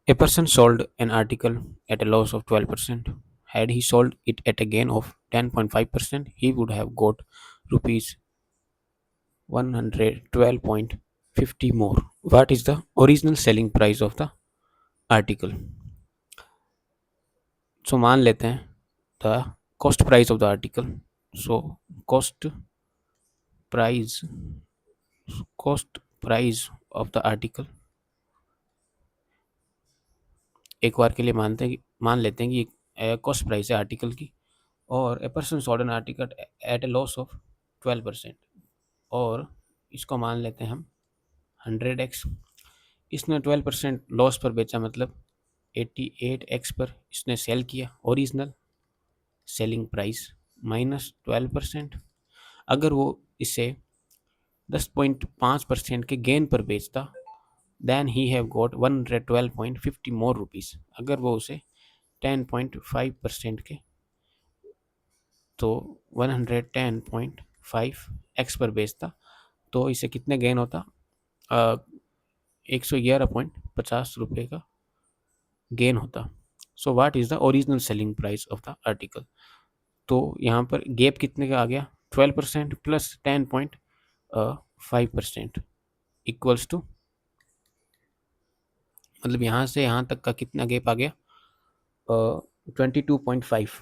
A person sold an article at a loss of 12%. Had he sold it at a gain of 10.5%, he would have got rupees 112.50 more. What is the original selling price of the article? So मान लेते हैं the cost price of the article. So cost price cost price of the article, एक बार के लिए मान लेते हैं कि कॉस्ट प्राइस है आर्टिकल की, और a person sold an article at a loss of 12%, और इसको मान लेते हैं हम 100x। इसने 12% लॉस पर बेचा, मतलब 88x पर इसने सेल किया। Original selling price minus 12%। अगर वो इसे 10.5% के गेन पर बेचता, then he have got 112.50 more rupees. अगर वो उसे 10.5% के, तो 110.5x पर बेचता, तो इसे कितने गेन होता? 111.50 रुपये का गेन होता। So what is the original selling price of the article? तो यहाँ पर गैप कितने का आ गया? 12% प्लस 10.5% इक्वल्स टू, मतलब यहाँ से यहाँ तक का कितना गैप आ गया? 22.5।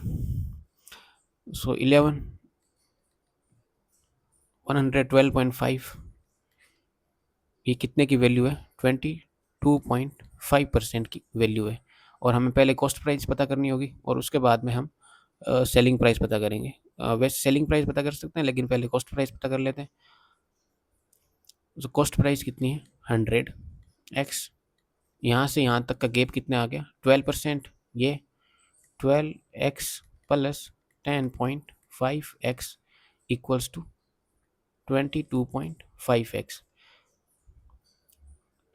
सो 112.5, ये कितने की वैल्यू है? 22.5% की वैल्यू है। और हमें पहले कॉस्ट प्राइस पता करनी होगी, और उसके बाद में हम सेलिंग प्राइस पता करेंगे। वैसे सेलिंग प्राइस पता कर सकते हैं, लेकिन पहले कॉस्ट प्राइस पता कर लेते हैं। तो कॉस्ट प्राइस कितनी है? 100x। यहाँ से यहाँ तक का गैप कितने आ गया? 12%। ये 12x plus 10.5x equals to 22.5x।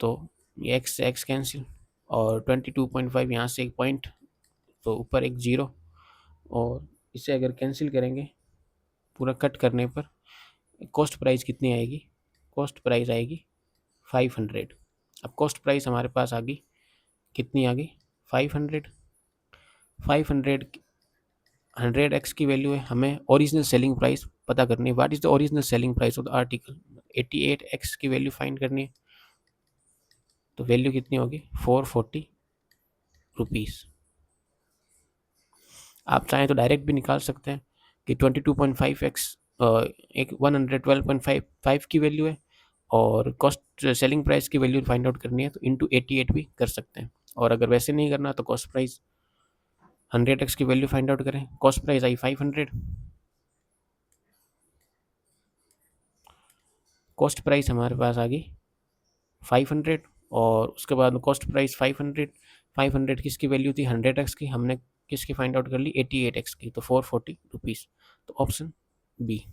तो ये एक्स से एक्स कैंसिल, और 22.5 यहाँ से एक पॉइंट, तो ऊपर एक जीरो, और इसे अगर कैंसिल करेंगे पूरा कट करने पर, कॉस्ट प्राइस कितनी आएगी? कॉस्ट प्राइस आएगी 500। अब कॉस्ट प्राइस हमारे पास आ गई, कितनी आ गई? 500। 500 100x की वैल्यू है, हमें ओरिजिनल सेलिंग प्राइस पता करनी है। What is the original selling price of the article? 88x की वैल्यू फाइंड करनी है। तो वैल्यू कितनी होगी? 440 रुपीज़। आप चाहें तो डायरेक्ट भी निकाल सकते हैं कि 22.5x एक 112.55 की वैल्यू है, और कॉस्ट सेलिंग प्राइस की वैल्यू फाइंड आउट करनी है, तो इंटू 88 भी कर सकते हैं। और अगर वैसे नहीं करना, तो कॉस्ट प्राइस 100x की वैल्यू फाइंड आउट करें। Cost price I 500, cost price हमारे पास आ गई 500, और उसके बाद कॉस्ट प्राइस 500। 500 किसकी वैल्यू थी? 100x की। हमने किसकी फाइंड आउट कर ली? 88x की। तो 440 रुपीज़। तो ऑप्शन बी।